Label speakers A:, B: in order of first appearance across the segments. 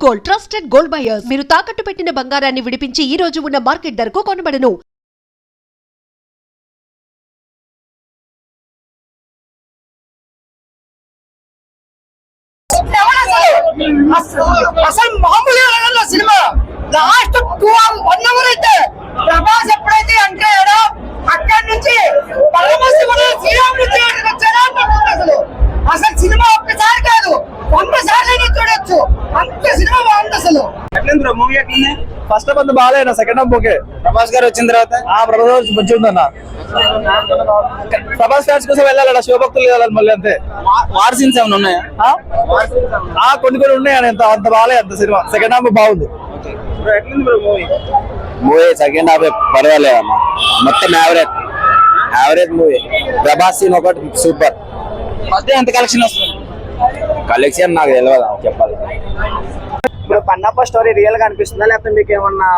A: Gold trusted gold buyers. మీరు తాకట్టు పెట్టిన బంగారాన్ని విడిపించి ఈ రోజు ఉన్న మార్కెట్ ధరకు కొనబడను.
B: అసలు మామూలుగా సినిమా లాస్ట్ 1 అవర్ అయితే ప్రభాస్ ఎప్పుడైతే ఎంటర్ అయ్యాడో అక్కడి నుంచి అసలు సినిమా ఒక్కసారి కాదు 100 సార్లు చూడొచ్చు, అంత సినిమా బాగుంది. అసలు
C: ఫస్ట్ హాఫ్ అంత బాగాలేనా, సెకండ్ హాఫ్ ఓకే.
D: ప్రభాస్ గారు వచ్చిన తర్వాత
C: ప్రభాస్ మంచిగా ఉందన్న. ప్రభాస్ ఫ్యాన్స్ కోసం వెళ్ళాలన్న, శివభక్తులు వెళ్ళాలి మళ్ళీ అంతే.
D: వార్ సీన్స్ ఏమైనా ఉన్నాయా?
C: కొన్ని ఉన్నాయి, అంత బాగాలేదు అంత సినిమా. సెకండ్ హాఫ్ బాగుంది.
D: మూవీ సెకండ్ హాఫ్ పర్వాలేదు అన్న, మొత్తం యావరేజ్ మూవీ. ప్రభాస్ సీన్ ఒకటి సూపర్.
C: మధ్య ఎంత కలెక్షన్ వస్తుంది?
D: కలెక్షన్ నాకు తెలియదు చెప్పాలి.
C: ఇప్పుడు కన్నప్ప స్టోరీ రియల్ గా అనిపిస్తుందా, లేకపోతే మీకు ఏమన్నా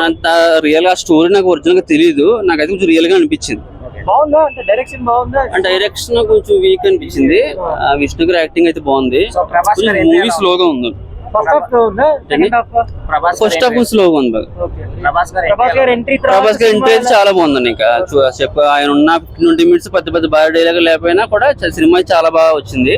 E: అంత రియల్ గా స్టోరీ నాకు ఒరిజినల్ గా తెలియదు, నాకైతే కొంచెం రియల్ గా అనిపించింది.
C: బాగుందా అంటే డైరెక్షన్ బాగుందా?
E: అంటే డైరెక్షన్ కొంచెం వీక్ అనిపించింది. విష్ణు గారి యాక్టింగ్ అయితే బాగుంది. మూవీ స్లోగా ఉంది.
C: ఫస్ట్ హాఫ్
E: కొంచెం స్లోగా ఉంది.
C: ప్రభాస్ గారి ఎంట్రీ
E: అయితే చాలా బాగుందండి. ఇంకా ఆయన ఉన్న 20 minutes పెద్ద బాగా డైలాగ్ లేకపోయినా కూడా సినిమా చాలా బాగా వచ్చింది.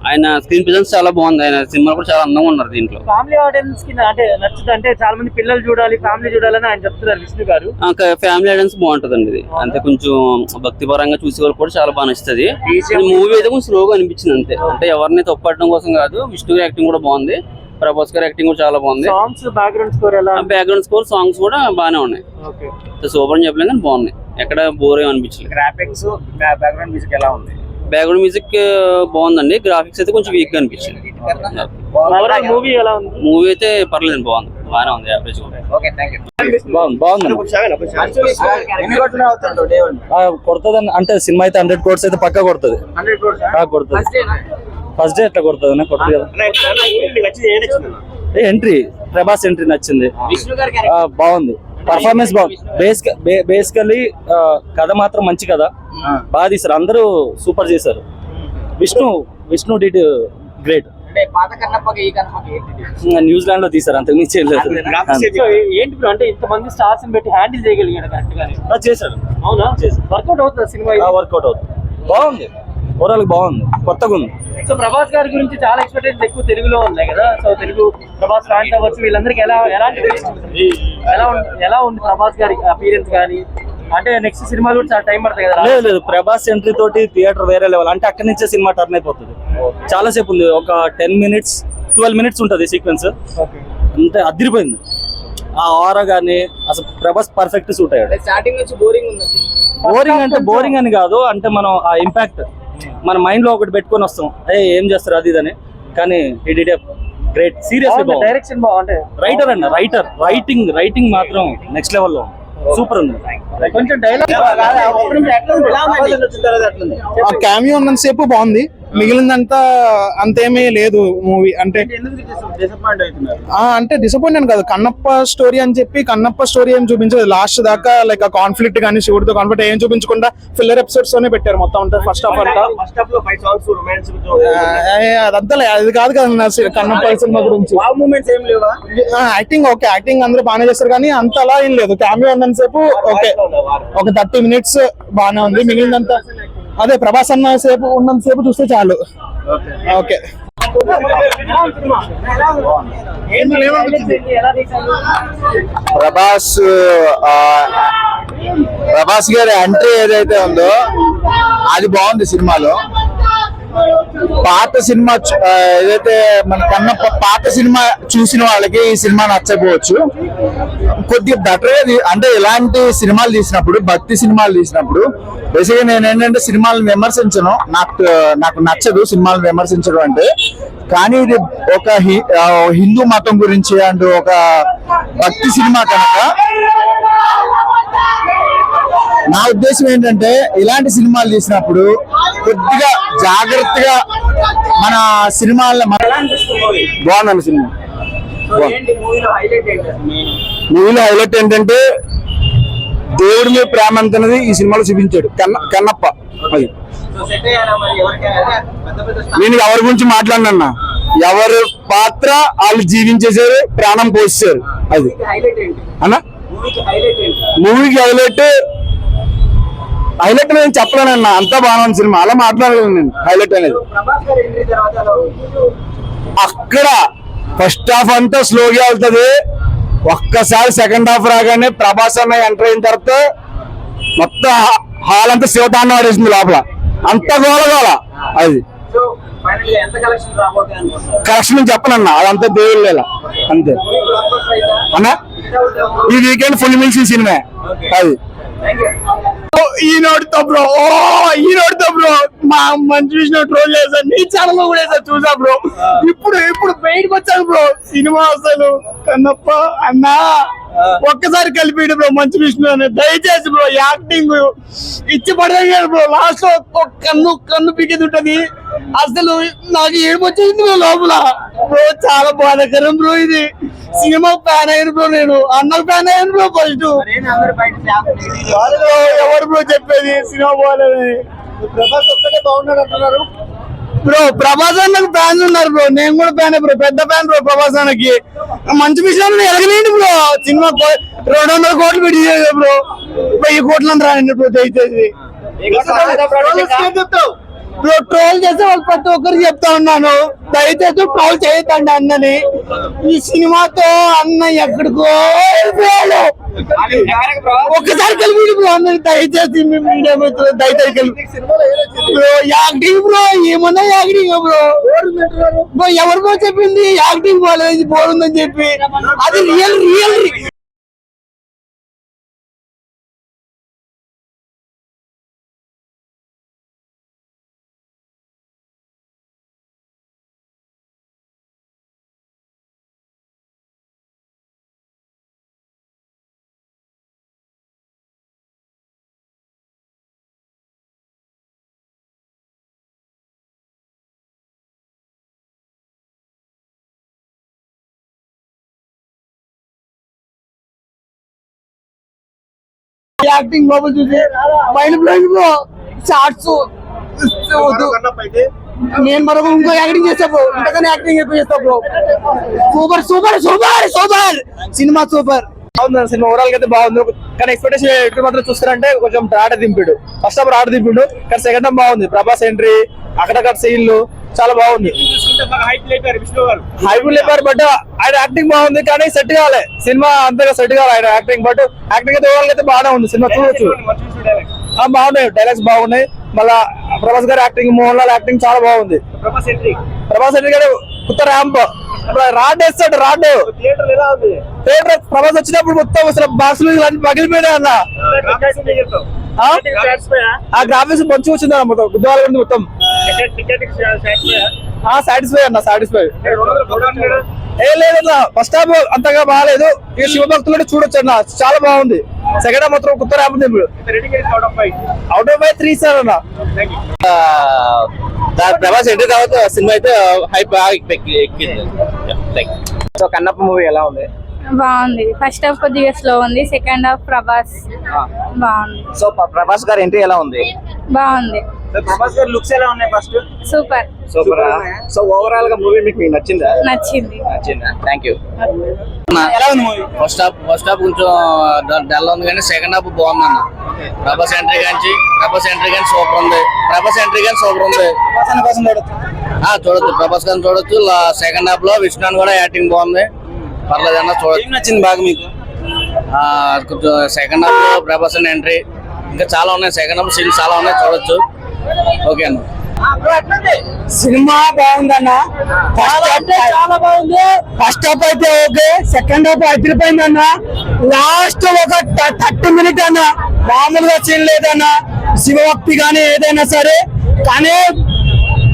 E: ఆయన స్క్రీన్ ప్రెజెన్స్ చాలా బాగుంది. ఆయన సినిమా కూడా చాలా అందంగా ఉన్నారు దీంట్లో.
C: ఫ్యామిలీ ఆడియన్స్ కి అంటే నచ్చుతుంది, అంటే చాలా మంది పిల్లలు చూడాలి, ఫ్యామిలీ చూడాలని ఆయన చెప్తున్నారు విష్ణు గారు.
E: ఫ్యామిలీ ఆడియన్స్ బాగుంటదండి ఇది. అంతే కొంచెం భక్తి పరంగా చూసే వాళ్ళు కూడా చాలా బాగా నచ్చుతుంది. మూవీ అయితే కొంచెం స్లోగా అనిపించింది అంతే. అంటే ఎవరిని తప్పట్టడం కోసం కాదు, విష్ణు గారి యాక్టింగ్ కూడా బాగుంది, ప్రభాస్ గారి యాక్టింగ్ కూడా చాలా బాగుంది.
C: సాంగ్స్ బ్యాక్గ్రౌండ్ స్కోర్ ఎలా?
E: బ్యాక్గ్రౌండ్ స్కోర్ సాంగ్స్ కూడా బాగానే ఉన్నాయి. సూపర్ అని చెప్పలేదు కానీ బాగున్నాయి, ఎక్కడ బోర్ ఏమి అనిపించలేదు.
C: గ్రాఫిక్స్ బ్యాక్గ్రౌండ్ మ్యూజిక్ ఎలా ఉంది?
E: బ్యాక్గ్రౌండ్ మ్యూజిక్ బాగుందండి. గ్రాఫిక్స్ అయితే కొంచెం వీక్ గా అనిపించింది.
C: మూవీ ఎలా ఉంది?
E: మూవీ అయితే పర్లేదు, బాగుంది, బాగానే ఉంది, యావరేజ్
C: కొడుతుంది. అంటే సినిమా అయితే 100 crores అయితే పక్కా కొడుతుంది. ఫస్ట్ డే ఎట్లా కొడుతుంది కొడుతుంది కదా. ఎంట్రీ ప్రభాస్ ఎంట్రీ నచ్చింది, బాగుంది. పర్ఫార్మెన్స్ బాగుంది. బేసికల్లీ కథ మాత్రం మంచి కథ, బాగా తీసారు, అందరూ సూపర్ చేశారు. Vishnu did great. న్యూజిలాండ్ లో తీసారు, అంతకు మించి ఏంటి అంటే ఇంతమంది స్టార్స్ పెట్టి హ్యాండిల్ చేయగలిగాడు. చేశాడు. అవునా? వర్కౌట్ అవుతుంది సినిమా, వర్కౌట్ అవుతుంది, బాగుంది, ఓవరాల్ బాగుంది, కొత్తగా ఉంది. సో ప్రభాస్ గారి గురించి చాలా ఎక్స్పెక్టేషన్స్ ఎక్కువ తెలుగులో ఉన్నాయి కదా. సో తెలుగు ప్రభాస్ ఫ్యాన్స్ అవ్వచ్చు, వీళ్ళందరికీ ఎలా ఉంది ప్రభాస్ గారి అపీరెన్స్ కానీ? అంటే నెక్స్ట్ సినిమా కూడా చాలా టైం పడుతుంది కదా. లేదు, ప్రభాస్ ఎంట్రీ తోటి థియేటర్ వేరే లెవెల్. అంటే అక్కడి నుంచే సినిమా టర్న్ అయిపోతుంది. చాలా సేపు ఉంది, ఒక 10 minutes 12 minutes ఉంటుంది సీక్వెన్స్. అంటే అదిరిపోయింది ఆ ఆరా గానీ. అసలు ప్రభాస్ పర్ఫెక్ట్ సూట్ అయ్యాడు.
B: స్టార్టింగ్ నుంచి
C: బోరింగ్ అంటే బోరింగ్ అని కాదు, అంటే మనం ఆ ఇంపాక్ట్ మన మైండ్ లో ఒకటి పెట్టుకొని వస్తాం, ఏం చేస్తారు అది ఇదని. కానీ ఈ డిడ్ గ్రేట్, సీరియస్లీ బాగుంది. డైరెక్షన్ బాగుంది. రైటింగ్ మాత్రం నెక్స్ట్ లెవెల్లో సూపర్ ఉంది. కొంచెం డైలాగ్
F: క్యామియో ఉన్నంతసేపు బాగుంది, మిగిలిందంతా అంతేమీ లేదు మూవీ. అంటే డిసప్పాయింట్ కాదు, కన్నప్ప స్టోరీ అని చెప్పి కన్నప్ప స్టోరీ ఏం చూపించలేదు లాస్ట్ దాకా. లైక్ ఆ కాన్ఫ్లిక్ట్ కానీ శివుడితో కాన్ఫ్లిక్ట్ ఏం చూపించకుండా ఫిల్లర్ ఎపిసోడ్స్ తోనే పెట్టారు మొత్తం అంతా. ఫస్ట్ హాఫ్ అంతా అదంతా అది కాదు కదా కన్నప్ప సినిమా గురించి. యాక్టింగ్ ఓకే, యాక్టింగ్ అందరూ బాగానే చేస్తారు, కానీ అంత అలా ఏం లేదు. క్యామియో ఉన్నంతసేపు ఓకే, ఒక 30 minutes బాగానే ఉంది, మిగిలినంతా అదే ప్రభాస్ అన్న సేపు ఉన్నంతసేపు చూస్తే చాలు. ఓకే,
D: ప్రభాస్ గారి ఎంట్రీ ఏదైతే ఉందో అది బాగుంది సినిమాలో. పాత సినిమా ఏదైతే మన కన్నప్ప పాత సినిమా చూసిన వాళ్ళకి ఈ సినిమా నచ్చకపోవచ్చు. కొద్దిగా బెటర్, అంటే ఇలాంటి సినిమాలు తీసినప్పుడు, భక్తి సినిమాలు తీసినప్పుడు బేసిక్గా నేను ఏంటంటే సినిమాలను విమర్శించను, నాకు నచ్చదు సినిమాలను విమర్శించడం అంటే. కానీ ఇది ఒక హిందూ మతం గురించి అంటూ ఒక భక్తి సినిమా కనుక నా ఉద్దేశం ఏంటంటే ఇలాంటి సినిమాలు తీసినప్పుడు కొద్దిగా జాగ్రత్తగా మన సినిమాల్లో బాగుందండి సినిమా. మూవీలో హైలైట్ ఏంటంటే దేవుడి మీద ప్రేమ అంతనేది ఈ సినిమాలో చూపించాడు కన్నప్ప. అది నేను ఎవరి గురించి మాట్లాడినా, ఎవరు పాత్ర వాళ్ళు జీవించేశారు, ప్రాణం పోసేశారు. అది అన్న మూవీకి హైలైట్ నేను చెప్పలేనన్న, అంతా బాగా ఉంది సినిమా, అలా మాట్లాడగలను నేను. హైలైట్ అనేది అక్కడ ఫస్ట్ హాఫ్ అంతా స్లోగా వెళ్తుంది, ఒక్కసారి సెకండ్ హాఫ్ రాగానే ప్రభాస్ అన్న ఎంటర్ అయిన తర్వాత మొత్తం హాల్ అంతా శివతాండం ఆడేసింది లోపల, అంత గోల. అది కలెక్షన్ చెప్పనన్నా, అదంతా దేవుళ్ళ లీల అంతే అన్న. ఈ వీకెండ్ ఫుల్ మిల్స్ సినిమా అది. ఈనాడుతో బ్రో మా మంచి విషయం ట్రోల్ చేశాను, నీ ఛానల్ కూడా వేసా చూసా బ్రో. ఇప్పుడు బయటకు వచ్చాను బ్రో సినిమా. అసలు కన్నప్ప అన్నా ఒక్కసారి కలిపిడు బ్రో మంచి విషయం అని. దయచేసి బ్రో యాక్టింగ్ ఇచ్చి పడేయారు బ్రో, లాస్ట్ లో కన్ను పీకేది ఉంటది. అసలు నాకు ఏడుపు వచ్చేసింది బ్రో లోపల బ్రో, చాలా బాధాకరం బ్రో. ఇది సినిమా ఫ్యాన్ అయ్యాను బ్రో, నేను అన్నకు ఫ్యాన్ అయ్యాను బ్రో. ఫస్ట్ ఎవరు బ్రో చెప్పేది సినిమా బాగాలేదని? ప్రభాస్ ఒక్కటే బాగున్నాడు అంటున్నారు బ్రో. ప్రభాస్ అన్నకు ఫ్యాన్స్ ఉన్నారు బ్రో, నేను కూడా ఫ్యాన్ బ్రో, పెద్ద ఫ్యాన్ బ్రో ప్రభాస్ అన్నకి. మంచి విషయాలు ఎరగలేండి బ్రో, సినిమా 200 కోట్లు పెట్టి బ్రో, 1000 కోట్లు అని రాయండి బ్రో దయచేసి బ్రో. ట్రోల్ చేసే వాళ్ళు ప్రతి ఒక్కరికి చెప్తా ఉన్నాను, దయచేసి ట్రోల్ చేయొద్దండి అన్నని. ఈ సినిమాతో అన్న ఎక్కడికో వెళ్ళిపోయాడు. ఒక్కసారి కలిపి బ్రో అన్నని దయచేసి మీడియా మిత్రులు దయచేసి కలిపి బ్రో. యాక్టింగ్ బ్రో, ఏమన్నా యాక్టింగ్ బ్రో. ఎవరు బ్రో చెప్పింది యాక్టింగ్ బాగాలేదు బాగుందని చెప్పి? అది రియల్ యాక్టింగ్ లోపల చూసి మైండ్ బ్లోయింగ్ బ్రో. షార్ట్స్ నేను మరొక ఇంకో యాక్టింగ్ చేస్తా బ్రో, ఇంతకన్నా యాక్టింగ్ ఎక్కువ చేస్తా బ్రో. సూపర్ సినిమా సూపర్ బాగుంది. సినిమా ఓవరాల్ అయితే బాగుంది, కానీ ఎక్స్పెక్టేషన్ ఎక్కడ మాత్రం చూస్తారంటే కొంచెం రాట దింపిడు. ఫస్ట్ హాఫ్ రాట దింపిడు, కానీ సెకండ్ హాఫ్ బాగుంది. ప్రభాస్ ఎంట్రీ, అక్కడక్కడ సీన్లు చాలా బాగుంది. హైప్ లేపారు, బట్ ఆయన యాక్టింగ్ బాగుంది, కానీ సెట్ కావాలి సినిమా, అంతగా సెట్ కావాలి ఆయన యాక్టింగ్. బట్ యాక్టింగ్ అయితే ఓవరాల్ అయితే బాగానే ఉంది, సినిమా చూడొచ్చు. బాగున్నాయి, డైలాగ్స్ బాగున్నాయి. మళ్ళా ప్రభాస్ గారి యాక్టింగ్, మోహన్ లాల్ యాక్టింగ్ చాలా బాగుంది. ప్రభాస్ ఎంట్రీ గారు కొత్త ర్యాంప్ రాడ్ వేస్తాడు. థియేటర్ ప్రభాస్ వచ్చినప్పుడు మొత్తం అసలు బాక్సులు పగిలిపోయినా అన్న. ఆ గ్రాఫిక్స్ మంచిగా వచ్చింది అన్న, మొత్తం గుద్దాల మొత్తం సాటిస్ఫై అన్న, సాటిస్ఫై. ఏం లేదన్న, ఫస్ట్ హాఫ్ అంతగా బాగాలేదు. ఇక శివభక్తులు చూడొచ్చు అన్న, చాలా బాగుంది. సెకండ్ హాఫ్ మాత్రం కొత్త ర్యాంప్ అవుట్ ఆఫ్ 3 సార్ అన్న. ప్రభాస్ ఎంట్రీ తర్వాత సినిమా అయితే హైప్ బాగా ఎక్కింది. సో కన్నప్ప మూవీ ఎలా ఉంది?
G: బాగుంది. ఫస్ట్ హాఫ్ కొద్దిగా స్లో ఉంది, సెకండ్ హాఫ్ ప్రభాస్ బాగుంది.
C: సో ప్రభాస్ గారి ఎంట్రీ ఎలా ఉంది?
G: బాగుంది.
C: ప్రభాస్ గారి లుక్స్ ఎలా ఉన్నాయి? First
G: super.
C: సో ఓవరాల్ గా మూవీ మీకు నచ్చిందా?
G: నచ్చిందా?
C: Thank you. ఎలా ఉంది మూవీ? ఫస్ట్ హాఫ్ కొంచెం డల్ ఉంది, కానీ సెకండ్ హాఫ్ బాగుంది అన్న. ప్రభాస్ ఎంట్రీ కానీ సూపర్ ఉంది. చూడొచ్చు, ప్రభాస్ గారిని చూడొచ్చు. సెకండ్ హాఫ్ లో విష్ణు కూడా యాక్టింగ్ బాగుంది, పర్లేదు అన్న చూడొచ్చు. నచ్చింది బాగా మీకు? కొంచెం సెకండ్ హాఫ్ లో ప్రభాస్ ఎంట్రీ ఇంకా చాలా ఉన్నాయి, సెకండ్ హాఫ్ సీన్స్ చాలా ఉన్నాయి, చూడొచ్చు. ఓకే అన్న.
B: సినిమా బాగుందన్న, చాలా బాగుంది. ఫస్ట్ హాఫ్ అయితే ఓకే, సెకండ్ హాఫ్ అదిరిపోయింది అన్న. లాస్ట్ ఒక 30 మినిట్ అన్న మామూలుగా సీన్ లేదన్న. శివభక్తి కానీ ఏదైనా సరే, కానీ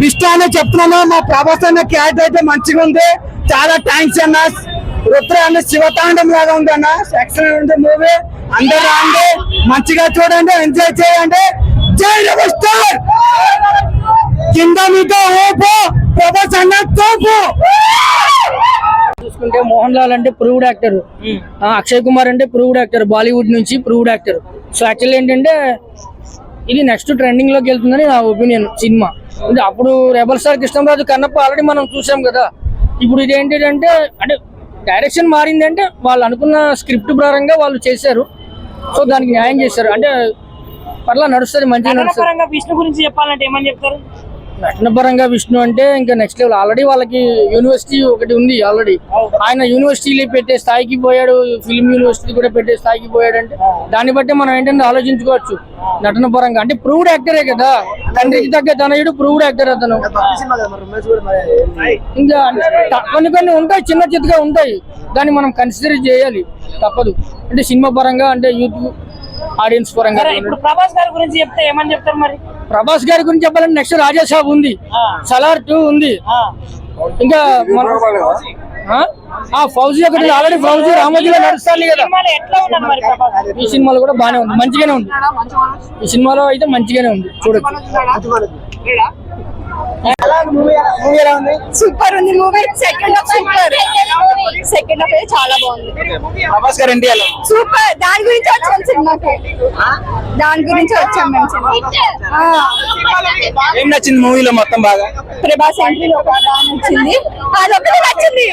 B: విష్ణు అనే చెప్తున్నాను, మా ప్రభాస్ అన్న క్యారెక్టర్ అయితే మంచిగా ఉంది. చాలా థ్యాంక్స్ అన్న. రుద్ర అన్న శివతాండం లాగా ఉంది అన్న, ఎక్సలెంట్ ఉంది మూవీ. అందరూ రండి, మంచిగా చూడండి, ఎంజాయ్ చేయండి. జై రెబల్ స్టార్. కింద మీతో ఓపు, ప్రభాస్ అన్న తోపు.
H: చూసుకుంటే మోహన్ లాల్ అంటే ప్రూవ్డ్ యాక్టర్, అక్షయ్ కుమార్ అంటే ప్రూవ్డ్ యాక్టర్, బాలీవుడ్ నుంచి ప్రూవ్డ్ యాక్టర్. సో యాక్చువల్లీ ఏంటంటే ఇది నెక్స్ట్ ట్రెండింగ్ లోకి వెళ్తుందని నా ఒపీనియన్. సినిమా అంటే అప్పుడు rebel star Krishnamraju Kannappa already మనం చూసాం కదా, ఇప్పుడు ఇది ఏంటంటే అంటే డైరెక్షన్ మారిందంటే వాళ్ళు అనుకున్న స్క్రిప్ట్ పరంగా వాళ్ళు చేశారు. సో దానికి న్యాయం చేశారు అంటే పర్లా నడుస్తుంది, మంచిగా నడుస్తుంది.
I: పరంగా విష్ణు గురించి చెప్పాలంటే ఏమని చెప్తారు?
H: నటన పరంగా విష్ణు అంటే ఇంకా నెక్స్ట్ లెవెల్. ఆల్రెడీ వాళ్ళకి యూనివర్సిటీ ఒకటి ఉంది ఆల్రెడీ. ఆయన యూనివర్సిటీలు పెట్టే స్థాయికి పోయాడు, ఫిల్మ్ యూనివర్సిటీ కూడా పెట్టే స్థాయికి పోయాడు అంటే దాన్ని బట్టి మనం ఏంటంటే ఆలోచించుకోవచ్చు నటన పరంగా. అంటే ప్రూవ్డ్ యాక్టరే కదా, తండ్రికి తగ్గ తనయుడు ప్రూవ్డ్ యాక్టర్ అతను. ఇంకా కొన్ని ఉంటాయి, చిన్న చిత్తగా ఉంటాయి, దాన్ని మనం కన్సిడర్ చేయాలి, తప్పదు. అంటే సినిమా పరంగా అంటే యూత్ ఆడియన్స్ పరంగా.
I: ఇప్పుడు ప్రభాస్ గారి గురించి చెప్తే ఏమని చెప్తారు మరి?
H: ప్రభాస్ గారి గురించి చెప్పాలంటే నెక్స్ట్ రాజాసాబ్ ఉంది, సలార్ 2 ఉంది, ఇంకా ఫౌజీ ఒకటి ఆల్రెడీ ఫౌజీ రామోజీలో నడుస్తాను కదా.
I: ఎట్లా ఉన్నారు మరి ప్రభాస్?
H: ఈ సినిమాలో కూడా బాగానే ఉంది, మంచిగానే ఉంది. ఈ సినిమాలో అయితే మంచిగానే ఉంది, చూడొచ్చు.
G: సూపర్ ఉంది movie. Second half super, second half అయితే చాలా బాగుంది.
D: ప్రభాస్ గారు ఏంటి అలా
G: సూపర్. దాని గురించి వచ్చాం సినిమాకి, దాని గురించి వచ్చాం మేము సినిమా.
D: ఏం నచ్చింది మూవీలో మొత్తం బాగా?
G: ప్రభాస్ ఎంట్రీ ఒక బాగా నచ్చింది, అదొకటి నచ్చింది.